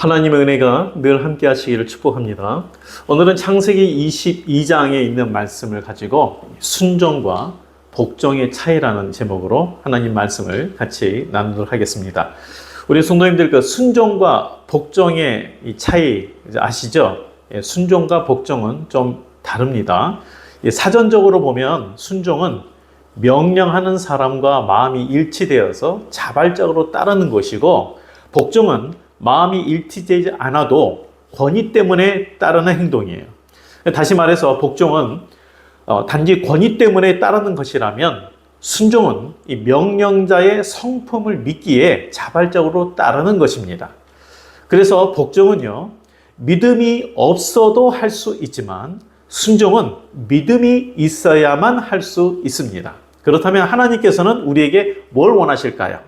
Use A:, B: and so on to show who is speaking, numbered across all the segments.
A: 하나님의 은혜가 늘 함께 하시기를 축복합니다. 오늘은 창세기 22장에 있는 말씀을 가지고 순종과 복종의 차이라는 제목으로 하나님 말씀을 같이 나누도록 하겠습니다. 우리 성도님들 그 순종과 복종의 이 차이 아시죠? 순종과 복종은 좀 다릅니다. 사전적으로 보면 순종은 명령하는 사람과 마음이 일치되어서 자발적으로 따르는 것이고, 복종은 마음이 일치되지 않아도 권위 때문에 따르는 행동이에요. 다시 말해서 복종은 단지 권위 때문에 따르는 것이라면, 순종은 이 명령자의 성품을 믿기에 자발적으로 따르는 것입니다. 그래서 복종은요, 믿음이 없어도 할 수 있지만 순종은 믿음이 있어야만 할 수 있습니다. 그렇다면 하나님께서는 우리에게 뭘 원하실까요?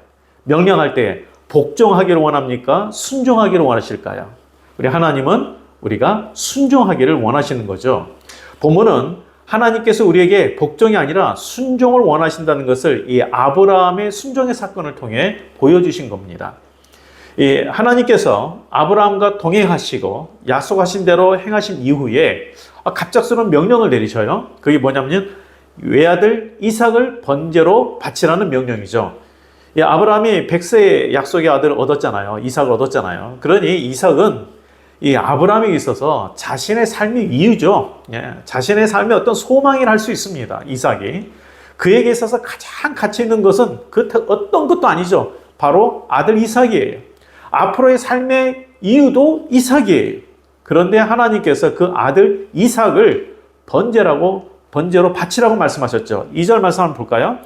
A: 명령할 때 복종하기를 원합니까? 순종하기를 원하실까요? 우리 하나님은 우리가 순종하기를 원하시는 거죠. 본문은 하나님께서 우리에게 복종이 아니라 순종을 원하신다는 것을 이 아브라함의 순종의 사건을 통해 보여주신 겁니다. 하나님께서 아브라함과 동행하시고 약속하신 대로 행하신 이후에 갑작스러운 명령을 내리셔요. 그게 뭐냐면 외아들 이삭을 번제로 바치라는 명령이죠. 아브라함이 100세의 약속의 아들을 얻었잖아요. 이삭을 얻었잖아요. 그러니 이삭은 이 아브라함에 있어서 자신의 삶의 이유죠. 자신의 삶의 어떤 소망이라 할 수 있습니다. 이삭이. 그에게 있어서 가장 가치 있는 것은 그 어떤 것도 아니죠. 바로 아들 이삭이에요. 앞으로의 삶의 이유도 이삭이에요. 그런데 하나님께서 그 아들 이삭을 번제로 바치라고 말씀하셨죠. 2절 말씀 한번 볼까요?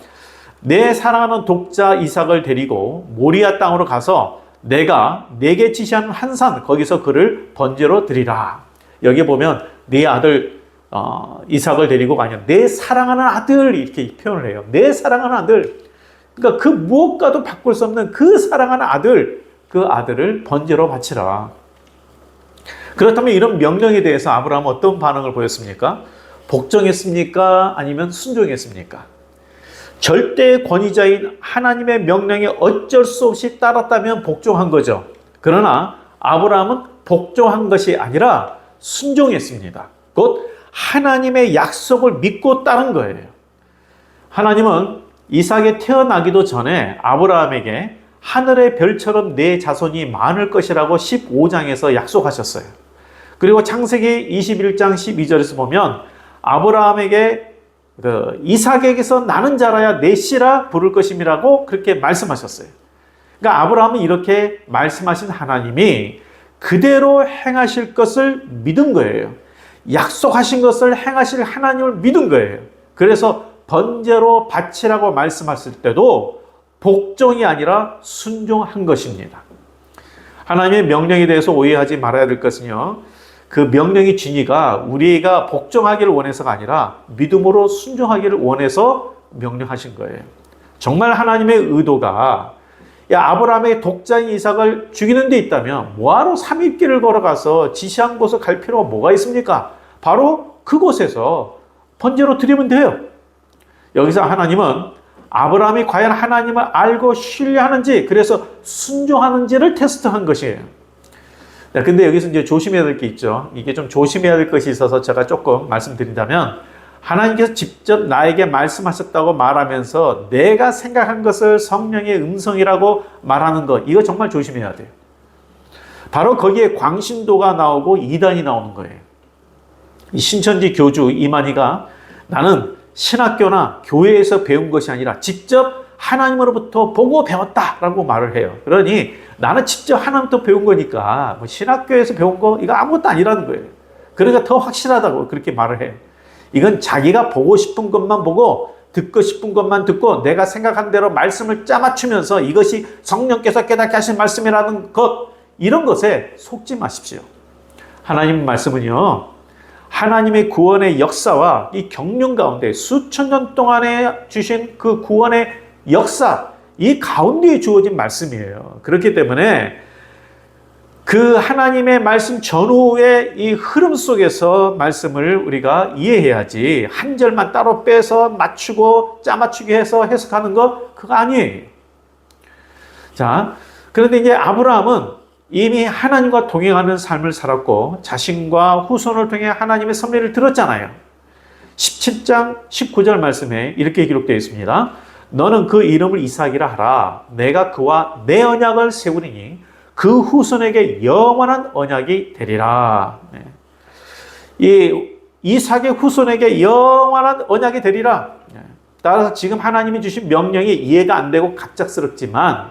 A: 내 사랑하는 독자 이삭을 데리고 모리아 땅으로 가서 내가 내게 지시하는 한 산, 거기서 그를 번제로 드리라. 여기 보면 내 아들 이삭을 데리고가 아니라 내 사랑하는 아들, 이렇게 표현을 해요. 내 사랑하는 아들. 그러니까 그 무엇과도 바꿀 수 없는 그 사랑하는 아들, 그 아들을 번제로 바치라. 그렇다면 이런 명령에 대해서 아브라함은 어떤 반응을 보였습니까? 복종했습니까? 아니면 순종했습니까? 절대 권위자인 하나님의 명령에 어쩔 수 없이 따랐다면 복종한 거죠. 그러나 아브라함은 복종한 것이 아니라 순종했습니다. 곧 하나님의 약속을 믿고 따른 거예요. 하나님은 이삭이 태어나기도 전에 아브라함에게 하늘의 별처럼 내 자손이 많을 것이라고 15장에서 약속하셨어요. 그리고 창세기 21장 12절에서 보면 아브라함에게 이삭에게서 나는 자라야 내 씨라 부를 것임이라고 그렇게 말씀하셨어요. 그러니까 아브라함은 이렇게 말씀하신 하나님이 그대로 행하실 것을 믿은 거예요. 약속하신 것을 행하실 하나님을 믿은 거예요. 그래서 번제로 바치라고 말씀하실 때도 복종이 아니라 순종한 것입니다. 하나님의 명령에 대해서 오해하지 말아야 될 것은요, 그 명령의 진위가 우리가 복종하기를 원해서가 아니라 믿음으로 순종하기를 원해서 명령하신 거예요. 정말 하나님의 의도가 아브라함의 독자인 이삭을 죽이는 데 있다면 뭐하러 3일길을 걸어가서 지시한 곳을 갈 필요가 뭐가 있습니까? 바로 그곳에서 번제로 드리면 돼요. 여기서 하나님은 아브라함이 과연 하나님을 알고 신뢰하는지, 그래서 순종하는지를 테스트한 것이에요. 근데 여기서 이제 조심해야 될 게 있죠. 이게 좀 조심해야 될 것이 있어서 제가 조금 말씀드린다면, 하나님께서 직접 나에게 말씀하셨다고 말하면서 내가 생각한 것을 성령의 음성이라고 말하는 것, 이거 정말 조심해야 돼요. 바로 거기에 광신도가 나오고 이단이 나오는 거예요. 이 신천지 교주 이만희가 나는 신학교나 교회에서 배운 것이 아니라 직접 하나님으로부터 보고 배웠다라고 말을 해요. 그러니 나는 직접 하나님부터 배운 거니까 뭐 신학교에서 배운 거 이거 아무것도 아니라는 거예요. 그러니까 더 확실하다고 그렇게 말을 해요. 이건 자기가 보고 싶은 것만 보고 듣고 싶은 것만 듣고 내가 생각한 대로 말씀을 짜맞추면서 이것이 성령께서 깨닫게 하신 말씀이라는 것, 이런 것에 속지 마십시오. 하나님 말씀은요, 하나님의 구원의 역사와 이 경륜 가운데 수천 년 동안에 주신 그 구원의 역사, 이 가운데에 주어진 말씀이에요. 그렇기 때문에 그 하나님의 말씀 전후의 이 흐름 속에서 말씀을 우리가 이해해야지, 한 절만 따로 빼서 맞추고 짜맞추기 해서 해석하는 거, 그거 아니에요. 자, 그런데 이제 아브라함은 이미 하나님과 동행하는 삶을 살았고 자신과 후손을 통해 하나님의 섭리를 들었잖아요. 17장 19절 말씀에 이렇게 기록되어 있습니다. 너는 그 이름을 이삭이라 하라. 내가 그와 내 언약을 세우리니 그 후손에게 영원한 언약이 되리라. 이 이삭의 후손에게 영원한 언약이 되리라. 따라서 지금 하나님이 주신 명령이 이해가 안 되고 갑작스럽지만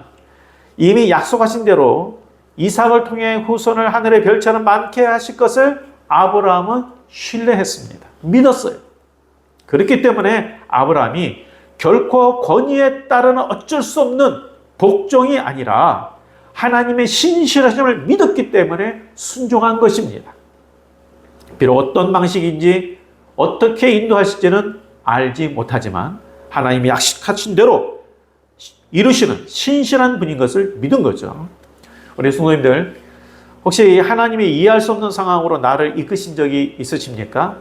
A: 이미 약속하신 대로 이삭을 통해 후손을 하늘의 별처럼 많게 하실 것을 아브라함은 신뢰했습니다. 믿었어요. 그렇기 때문에 아브라함이 결코 권위에 따르는 어쩔 수 없는 복종이 아니라 하나님의 신실하심을 믿었기 때문에 순종한 것입니다. 비록 어떤 방식인지 어떻게 인도하실지는 알지 못하지만 하나님이 약속하신 대로 이루시는 신실한 분인 것을 믿은 거죠. 우리 성도님들, 혹시 하나님이 이해할 수 없는 상황으로 나를 이끄신 적이 있으십니까?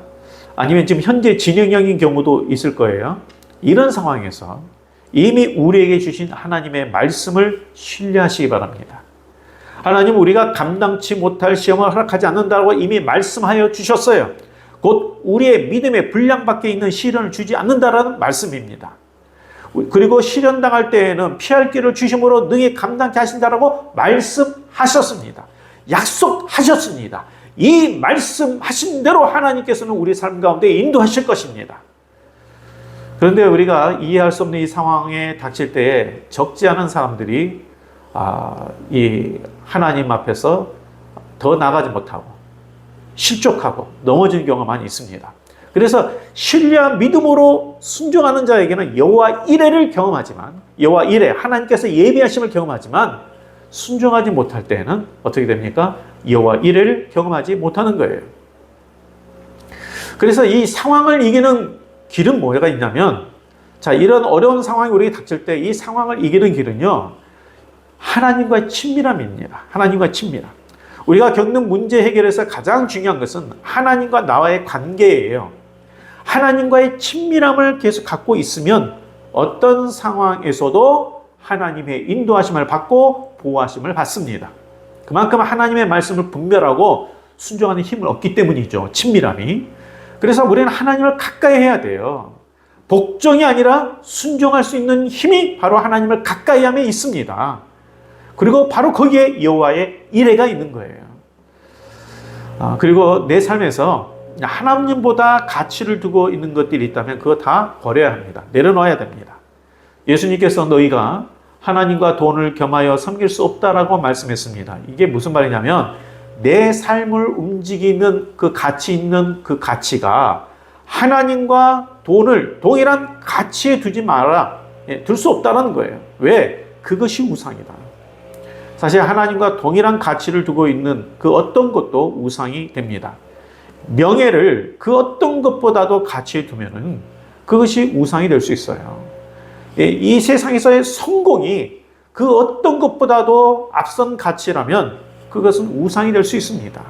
A: 아니면 지금 현재 진행형인 경우도 있을 거예요. 이런 상황에서 이미 우리에게 주신 하나님의 말씀을 신뢰하시기 바랍니다. 하나님, 우리가 감당치 못할 시험을 허락하지 않는다고 이미 말씀하여 주셨어요. 곧 우리의 믿음의 분량 밖에 있는 시련을 주지 않는다라는 말씀입니다. 그리고 시련당할 때에는 피할 길을 주심으로 능히 감당케 하신다라고 말씀하셨습니다. 약속하셨습니다. 이 말씀하신 대로 하나님께서는 우리 삶 가운데 인도하실 것입니다. 그런데 우리가 이해할 수 없는 이 상황에 닥칠 때에 적지 않은 사람들이 이 하나님 앞에서 더 나가지 못하고 실족하고 넘어지는 경우가 많이 있습니다. 그래서 신뢰한 믿음으로 순종하는 자에게는 여호와 이레를 경험하지만, 여호와 이레, 하나님께서 예비하심을 경험하지만 순종하지 못할 때에는 어떻게 됩니까? 여호와 이레를 경험하지 못하는 거예요. 그래서 이 상황을 이기는 길은 뭐가 있냐면, 자, 이런 어려운 상황이 우리에게 닥칠 때 이 상황을 이기는 길은요, 하나님과의 친밀함입니다. 하나님과의 친밀함. 우리가 겪는 문제 해결에서 가장 중요한 것은 하나님과 나와의 관계예요. 하나님과의 친밀함을 계속 갖고 있으면 어떤 상황에서도 하나님의 인도하심을 받고 보호하심을 받습니다. 그만큼 하나님의 말씀을 분별하고 순종하는 힘을 얻기 때문이죠. 친밀함이. 그래서 우리는 하나님을 가까이 해야 돼요. 복종이 아니라 순종할 수 있는 힘이 바로 하나님을 가까이 함에 있습니다. 그리고 바로 거기에 여호와의 이레가 있는 거예요. 그리고 내 삶에서 하나님보다 가치를 두고 있는 것들이 있다면 그거 다 버려야 합니다. 내려놔야 됩니다. 예수님께서 너희가 하나님과 돈을 겸하여 섬길 수 없다라고 말씀했습니다. 이게 무슨 말이냐면 내 삶을 움직이는 그 가치 있는 그 가치가 하나님과 돈을 동일한 가치에 두지 마라. 둘 수 없다는 거예요. 왜? 그것이 우상이다. 사실 하나님과 동일한 가치를 두고 있는 그 어떤 것도 우상이 됩니다. 명예를 그 어떤 것보다도 가치에 두면은 그것이 우상이 될 수 있어요. 이 세상에서의 성공이 그 어떤 것보다도 앞선 가치라면 그것은 우상이 될 수 있습니다.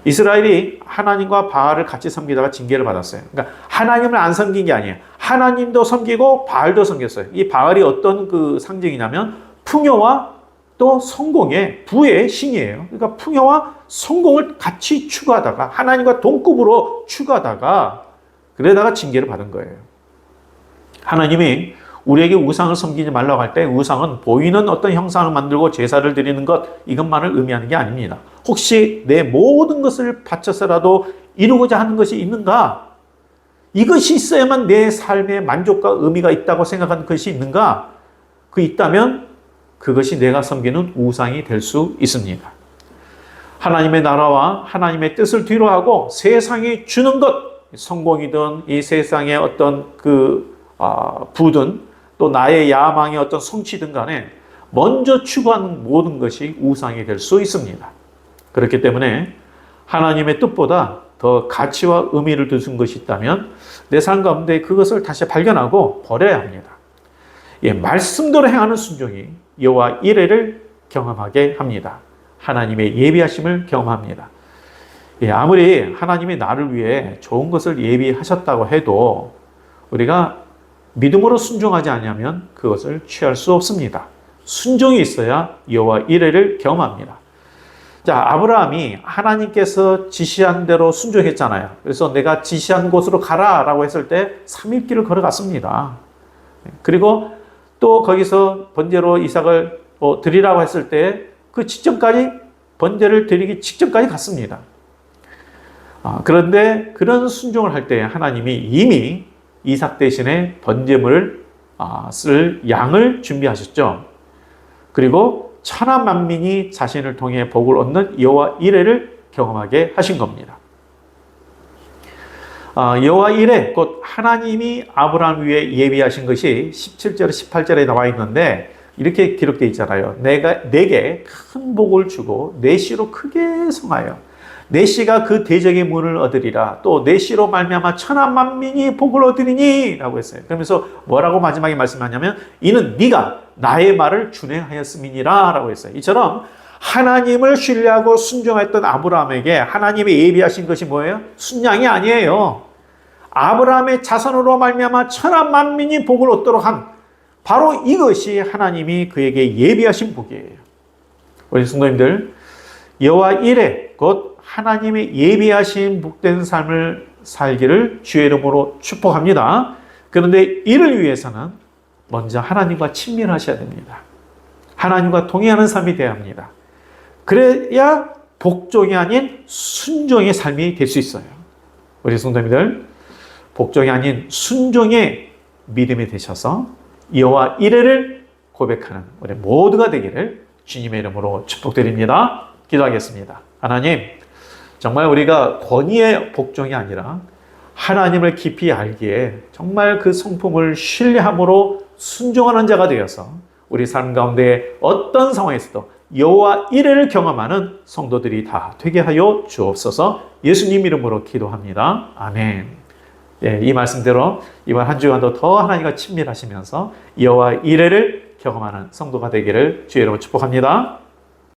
A: 이스라엘이 하나님과 바알을 같이 섬기다가 징계를 받았어요. 그러니까 하나님을 안 섬긴 게 아니에요. 하나님도 섬기고 바알도 섬겼어요. 이 바알이 어떤 그 상징이냐면 풍요와 또 성공의 부의 신이에요. 그러니까 풍요와 성공을 같이 추구하다가 하나님과 동급으로 추구하다가 그러다가 징계를 받은 거예요. 하나님이 우리에게 우상을 섬기지 말라고 할 때 우상은 보이는 어떤 형상을 만들고 제사를 드리는 것, 이것만을 의미하는 게 아닙니다. 혹시 내 모든 것을 바쳐서라도 이루고자 하는 것이 있는가? 이것이 있어야만 내 삶에 만족과 의미가 있다고 생각하는 것이 있는가? 그 있다면 그것이 내가 섬기는 우상이 될 수 있습니다. 하나님의 나라와 하나님의 뜻을 뒤로하고 세상이 주는 것, 성공이든 이 세상의 어떤 부든 또 나의 야망의 어떤 성취든 간에 먼저 추구하는 모든 것이 우상이 될 수 있습니다. 그렇기 때문에 하나님의 뜻보다 더 가치와 의미를 두신 것이 있다면 내 삶 가운데 그것을 다시 발견하고 버려야 합니다. 말씀대로 행하는 순종이 여호와 이레를 경험하게 합니다. 하나님의 예비하심을 경험합니다. 아무리 하나님이 나를 위해 좋은 것을 예비하셨다고 해도 우리가 믿음으로 순종하지 않으면 그것을 취할 수 없습니다. 순종이 있어야 여호와 이레를 경험합니다. 자, 아브라함이 하나님께서 지시한 대로 순종했잖아요. 그래서 내가 지시한 곳으로 가라라고 했을 때 3일 길을 걸어갔습니다. 그리고 또 거기서 번제로 이삭을 드리라고 했을 때 그 직전까지 번제를 드리기 직전까지 갔습니다. 그런데 그런 순종을 할 때 하나님이 이미 이삭 대신에 번제물을 쓸 양을 준비하셨죠. 그리고 천하 만민이 자신을 통해 복을 얻는 여호와 이레를 경험하게 하신 겁니다. 여호와 이레 곧 하나님이 아브라함 위에 예비하신 것이 17절 18절에 나와 있는데 이렇게 기록되어 있잖아요. 내게 큰 복을 주고 내 씨로 크게 성하여 내 씨가 그 대적의 문을 얻으리라. 또 내 씨로 말미암아 천하 만민이 복을 얻으리니 라고 했어요. 그러면서 뭐라고 마지막에 말씀하냐면 이는 네가 나의 말을 준행하였음이니라 라고 했어요. 이처럼 하나님을 신뢰하고 순종했던 아브라함에게 하나님이 예비하신 것이 뭐예요? 순양이 아니에요. 아브라함의 자손으로 말미암아 천하 만민이 복을 얻도록 한 바로 이것이 하나님이 그에게 예비하신 복이에요. 우리 성도님들, 여호와 이레 곧 하나님의 예비하신 복된 삶을 살기를 주의 이름으로 축복합니다. 그런데 이를 위해서는 먼저 하나님과 친밀하셔야 됩니다. 하나님과 동행하는 삶이 되어야 합니다. 그래야 복종이 아닌 순종의 삶이 될 수 있어요. 우리 성도님들, 복종이 아닌 순종의 믿음이 되셔서 여호와 이레를 고백하는 우리 모두가 되기를 주님의 이름으로 축복드립니다. 기도하겠습니다. 하나님, 정말 우리가 권위의 복종이 아니라 하나님을 깊이 알기에 정말 그 성품을 신뢰함으로 순종하는 자가 되어서 우리 삶 가운데 어떤 상황에서도 여호와 이레를 경험하는 성도들이 다 되게 하여 주옵소서. 예수님 이름으로 기도합니다. 아멘. 예, 이 말씀대로 이번 한 주간도 더 하나님과 친밀하시면서 여호와 이레를 경험하는 성도가 되기를 주의 이름으로 축복합니다.